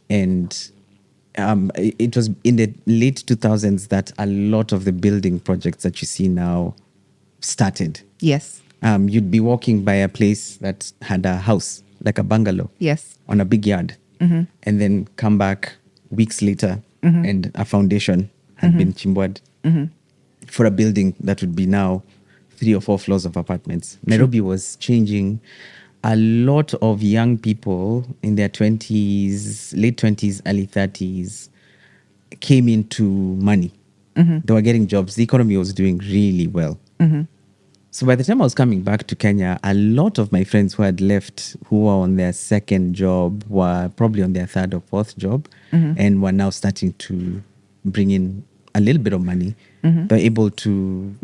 and it was in the late 2000s that a lot of the building projects that you see now started. Yes. You'd be walking by a place that had a house, like a bungalow, Yes. on a big yard, and then come back weeks later, and a foundation had been chimbwad for a building that would be now 3 or 4 floors of apartments. Nairobi was changing. A lot of young people in their 20s, late 20s, early 30s came into money. They were getting jobs. The economy was doing really well. So by the time I was coming back to Kenya, a lot of my friends who had left, who were on their second job, were probably on their 3rd or 4th job, and were now starting to bring in a little bit of money. They're able to,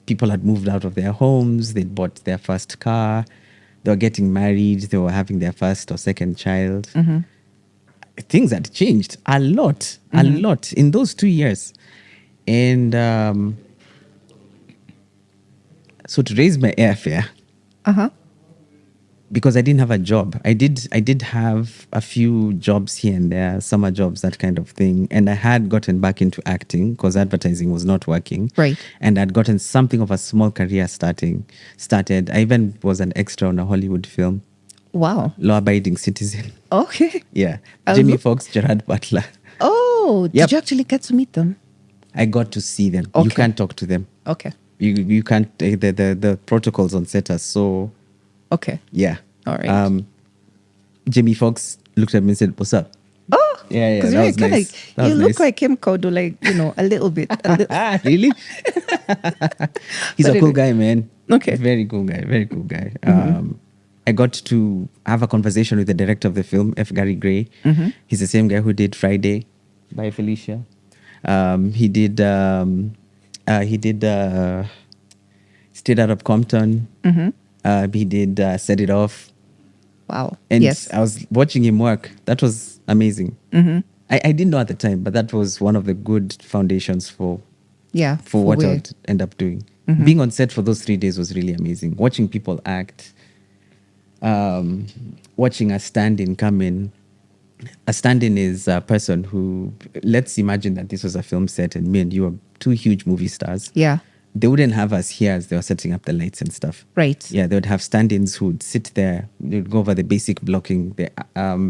people had moved out of their homes, they'd bought their first car, they were getting married, they were having their first or second child. Things had changed a lot in those 2 years. And so to raise my airfare, because I didn't have a job, I did have a few jobs here and there, summer jobs, that kind of thing. And I had gotten back into acting because advertising was not working. Right. And I'd gotten something of a small career started. I even was an extra on a Hollywood film, Wow. Law Abiding Citizen. Okay. Yeah. I Jamie look- Foxx, Gerard Butler. Oh, Yep. did you actually get to meet them? I got to see them. You Okay. can't talk to them. Okay. You can't. The protocols on set are so. Okay. Yeah. All right. Jamie Foxx looked at me and said, "What's up?" Oh, Yeah, because that was kind nice. of That you was look nice. like him, Kodo, like a little bit. Really? He's But a cool anyway. guy, man. Okay. Very cool guy. Very cool guy. I got to have a conversation with the director of the film, F. Gary Gray. He's the same guy who did Friday by Felicia. He did Straight Out of Compton. He did Set It Off. Wow. And Yes. I was watching him work. That was amazing. I didn't know at the time, but that was one of the good foundations for Yeah. what where- I'd end up doing. Being on set for those 3 days was really amazing. Watching people act, watching a stand-in come in. A stand-in is a person who, let's imagine that this was a film set and me and you are two huge movie stars. Yeah. They wouldn't have us here as they were setting up the lights and stuff. Right. Yeah, they would have stand-ins who would sit there. They would go over the basic blocking. The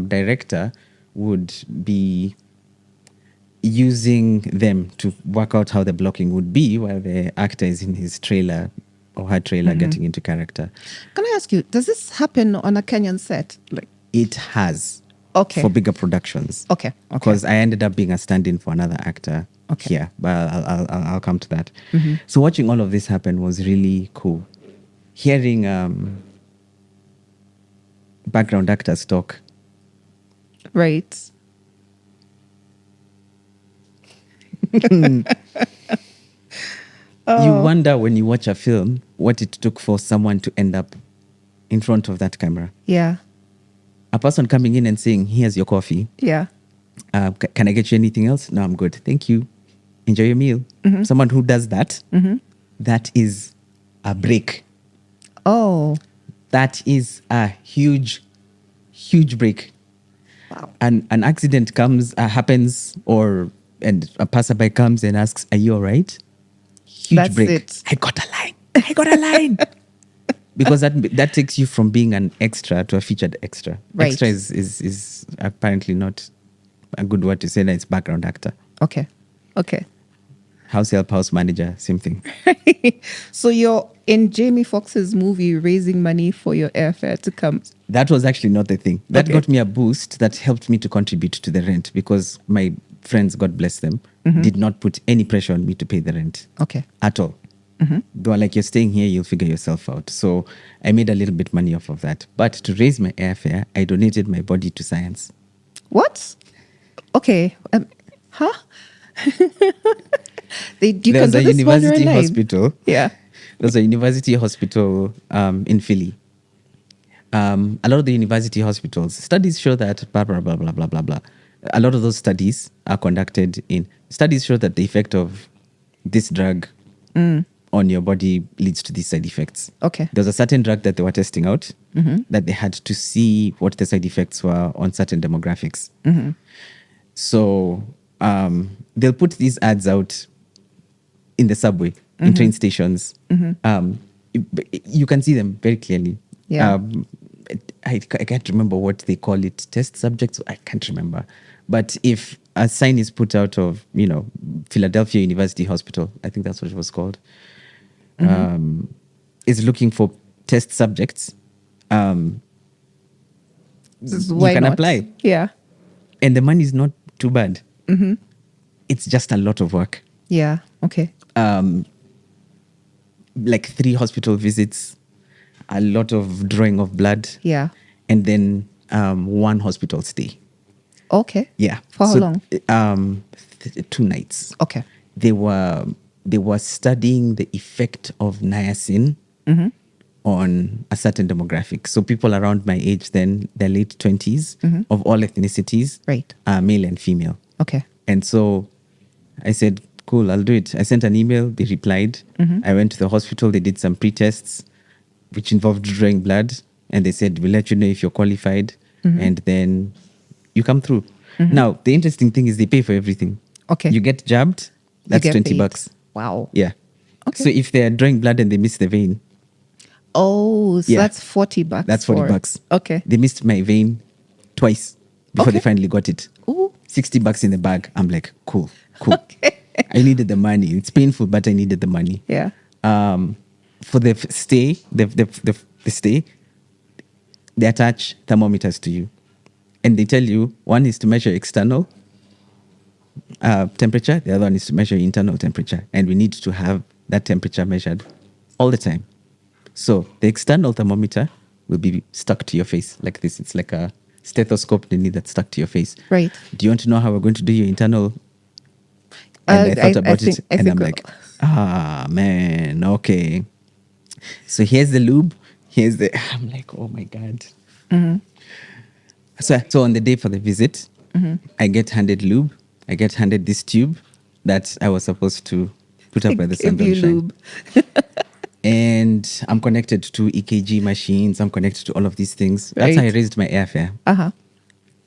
director would be using them to work out how the blocking would be while the actor is in his trailer or her trailer getting into character. Can I ask you, does this happen on a Kenyan set? Like, It has Okay. for bigger productions. Okay. Because I ended up being a stand-in for another actor Okay. here, but I'll come to that. So watching all of this happen was really cool. Hearing background actors talk. right. You wonder when you watch a film what it took for someone to end up in front of that camera. Yeah. A person coming in and saying, "Here's your coffee. Yeah. Can I get you anything else? No, I'm good. Thank you. Enjoy your meal." Someone who does that, that is a break. Oh. That is a huge, huge break. Wow. And an accident happens, and a passerby comes and asks, "Are you all right?" Huge That's break. it. I got a line. Because that takes you from being an extra to a featured extra. Right. Extra is apparently not a good word to say. That it's background actor. Okay. Okay. House help, house manager, same thing. So you're in Jamie Foxx's movie raising money for your airfare to come. That was actually not the thing. That Okay. got me a boost that helped me to contribute to the rent because my friends, God bless them, did not put any pressure on me to pay the rent Okay. at all. They were like, "You're staying here, you'll figure yourself out." So I made a little bit money off of that. But to raise my airfare, I donated my body to science. What? Okay. Huh? You can There's do a this while you're university alive. hospital. Yeah. There's a university hospital in Philly. A lot of the university hospitals, studies show that blah, blah, blah, blah, blah, blah, blah. A lot of those studies are conducted studies show that the effect of this drug on your body leads to these side effects. Okay. There's a certain drug that they were testing out that they had to see what the side effects were on certain demographics. So they'll put these ads out in the subway, in train stations. You can see them very clearly. Yeah. I can't remember what they call it, test subjects. I can't remember. But if a sign is put out of, Philadelphia University Hospital, I think that's what it was called, is looking for test subjects, Why you can not? apply. Yeah. And the money is not too bad. It's just a lot of work. Yeah. Okay. Like 3 hospital visits, a lot of drawing of blood, Yeah. and then 1 hospital stay. Okay. Yeah. For how So, long? 2 nights. Okay. They were studying the effect of niacin on a certain demographic. So people around my age then, their late 20s, of all ethnicities, Right. male and female. Okay. And so I said, cool, I'll do it. I sent an email, they replied. I went to the hospital, they did some pre-tests, which involved drawing blood. And they said, we'll let you know if you're qualified. And then you come through. Now, the interesting thing is they pay for everything. Okay. You get jabbed, that's get 20 paid. bucks. Wow. Yeah. Okay. So if they're drawing blood and they miss the vein, Oh, so Yeah. that's $40. that's 40 bucks. Okay. They missed my vein twice before Okay. they finally got it. Ooh. 60 bucks in the bag. I'm like, cool. Okay. I needed the money. It's painful, but I needed the money. Yeah. For the stay, the stay, they attach thermometers to you, and they tell you one is to measure external temperature, the other one is to measure internal temperature, and we need to have that temperature measured all the time. So the external thermometer will be stuck to your face like this. It's like a stethoscope that's stuck to your face. Right. Do you want to know how we're going to do your internal? And I thought about it, and I'm like, man, okay. So here's the lube. I'm like, oh my God. So on the day for the visit, I get handed lube. I get handed this tube that I was supposed to put up where the sun don't shine. lube. And I'm connected to EKG machines. I'm connected to all of these things. That's how I Right. raised my airfare. Uh-huh.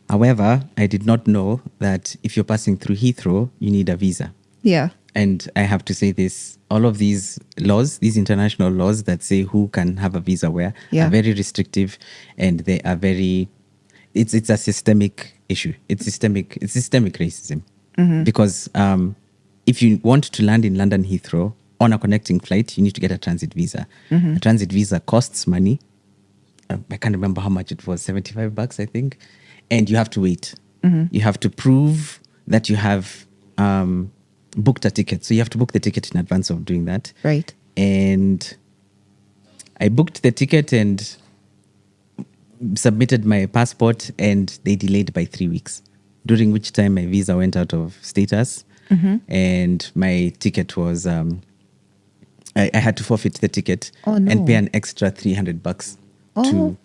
However, I did not know that if you're passing through Heathrow, you need a visa. Yeah. And I have to say this, all of these laws, these international laws that say who can have a visa where, Yeah. are very restrictive, and they are very, it's a systemic issue. It's systemic racism. Because if you want to land in London Heathrow on a connecting flight, you need to get a transit visa. A transit visa costs money. I can't remember how much it was, $75, I think. And you have to wait. You have to prove that you have booked a ticket. So you have to book the ticket in advance of doing that. Right. And I booked the ticket and submitted my passport, and they delayed by 3 weeks, during which time my visa went out of status. And my ticket was, I had to forfeit the ticket and pay an extra $300 to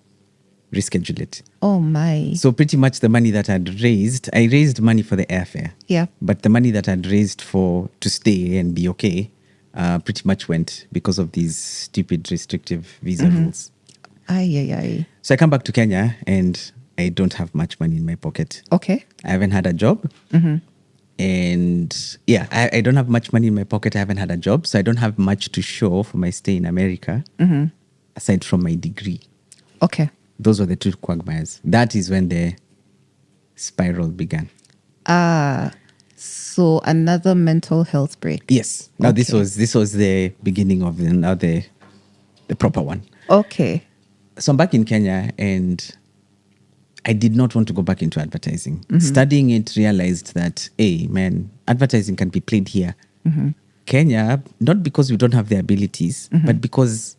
reschedule it. Oh my. So pretty much the money that I'd raised, I raised money for the airfare. Yeah. But the money that I'd raised to stay and be okay, pretty much went because of these stupid restrictive visa rules. Ay. So I come back to Kenya and I don't have much money in my pocket. Okay. I haven't had a job. And yeah, I don't have much money in my pocket. I haven't had a job. So I don't have much to show for my stay in America, aside from my degree. Okay. Those were the two quagmires. That is when the spiral began. So another mental health break. Yes. Now Okay. this was the beginning of the proper one. Okay. So I'm back in Kenya, and I did not want to go back into advertising. Studying it, realized that, hey, man, advertising can be played here. Kenya, not because we don't have the abilities, but because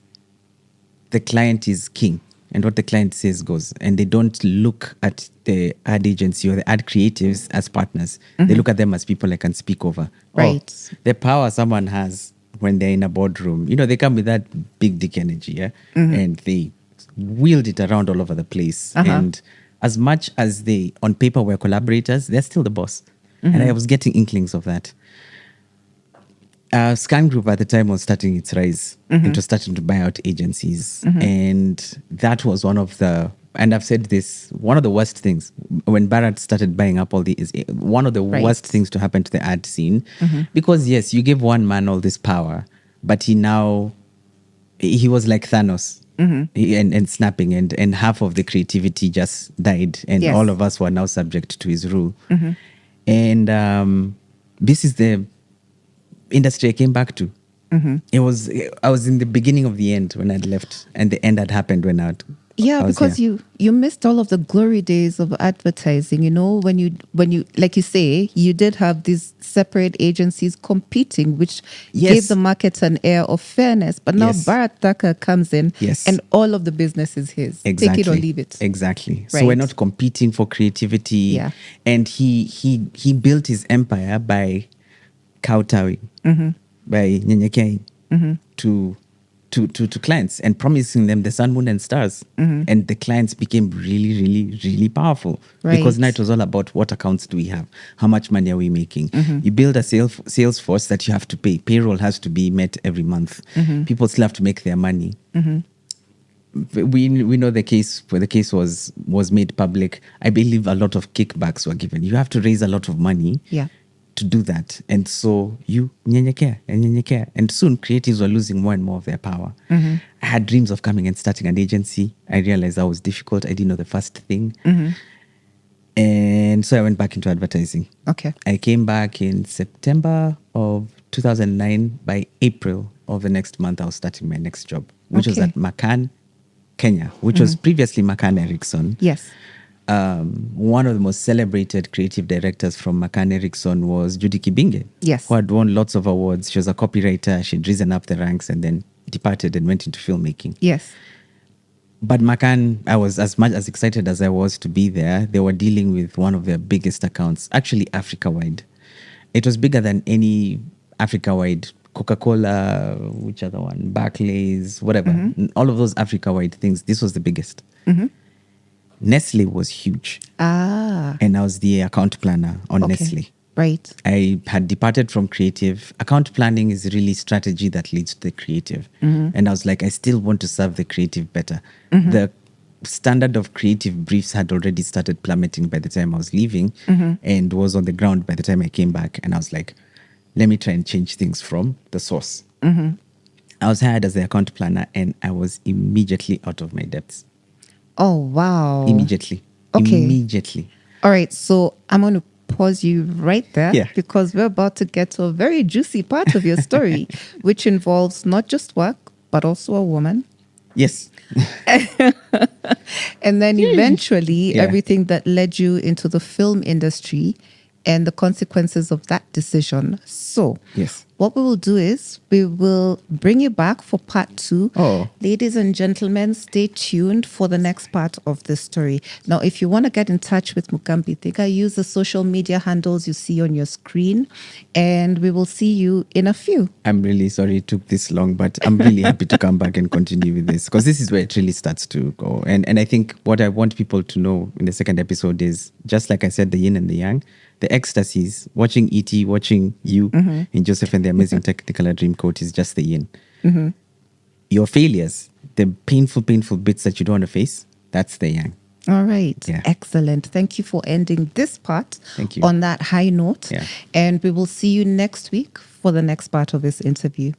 the client is king. And what the client says goes. And they don't look at the ad agency or the ad creatives as partners. They look at them as people I can speak over. Right. The power someone has when they're in a boardroom. You know, they come with that big dick energy, yeah? And they wield it around all over the place. And as much as they, on paper, were collaborators, they're still the boss. And I was getting inklings of that. Scan Group at the time was starting its rise. It was starting to buy out agencies. And that was one of the, and I've said this, one of the worst things, when Bharat started buying up all these, one of the worst things to happen to the ad scene. Because yes, you give one man all this power, but he was like Thanos. And snapping, and half of the creativity just died, and Yes. all of us were now subject to his rule. And this is the industry I came back to. I was in the beginning of the end when I'd left, and the end had happened when I was because here. you missed all of the glory days of advertising. You know, when you like you say, you did have these separate agencies competing, which Yes. gave the market an air of fairness. But now Yes. Bharat Thakur comes in, Yes. and all of the business is his. Exactly. Take it or leave it. Exactly. So Right. we're not competing for creativity. Yeah. And he built his empire by kowtowing, by nyenyekei to clients and promising them the sun, moon, and stars. And the clients became really, really, really powerful. Because now Right. it was all about what accounts do we have? How much money are we making? You build a sales force that you have to pay. Payroll has to be met every month. People still have to make their money. We know the case where the case was made public. I believe a lot of kickbacks were given. You have to raise a lot of money Yeah. to do that. And so you nyenyekea. And soon creatives were losing more and more of their power. I had dreams of coming and starting an agency. I realized that was difficult. I didn't know the first thing. And so I went back into advertising. Okay. I came back in September of 2009. By April of the next month, I was starting my next job, which was Okay. at McCann, Kenya, which was previously McCann Erickson. Yes. One of the most celebrated creative directors from McCann Erickson was Judy Kibinge, Yes. who had won lots of awards. She was a copywriter. She'd risen up the ranks and then departed and went into filmmaking. Yes. But McCann, I was as much as excited as I was to be there. They were dealing with one of their biggest accounts, actually Africa-wide. It was bigger than any Africa-wide. Coca-Cola, which other one? Barclays, whatever. All of those Africa-wide things. This was the biggest. Nestle was huge. Ah. And I was the account planner on Okay. Nestle. Right. I had departed from creative. Account planning is really strategy that leads to the creative. And I was like, I still want to serve the creative better. The standard of creative briefs had already started plummeting by the time I was leaving and was on the ground by the time I came back. And I was like, let me try and change things from the source. I was hired as the account planner and I was immediately out of my depths. Oh, wow. Immediately. Okay. Immediately. All right. So I'm going to pause you right there Yeah. because we're about to get to a very juicy part of your story, which involves not just work, but also a woman. Yes. And then eventually Yeah. everything that led you into the film industry and the consequences of that decision. So Yes. what we will do is we will bring you back for part 2. Oh. Ladies and gentlemen, stay tuned for the next part of this story. Now, if you want to get in touch with Mugambi Nthiga, use the social media handles you see on your screen, and we will see you in a few. I'm really sorry it took this long, but I'm really happy to come back and continue with this because this is where it really starts to go. And I think what I want people to know in the second episode is, just like I said, the yin and the yang, the ecstasies, watching E.T., watching you in Joseph and the Amazing Technicolor Dreamcoat is just the yin. Your failures, the painful bits that you don't want to face, that's the yang. All right. Yeah. Excellent. Thank you for ending this part Thank you. on that high note. Yeah. And we will see you next week for the next part of this interview.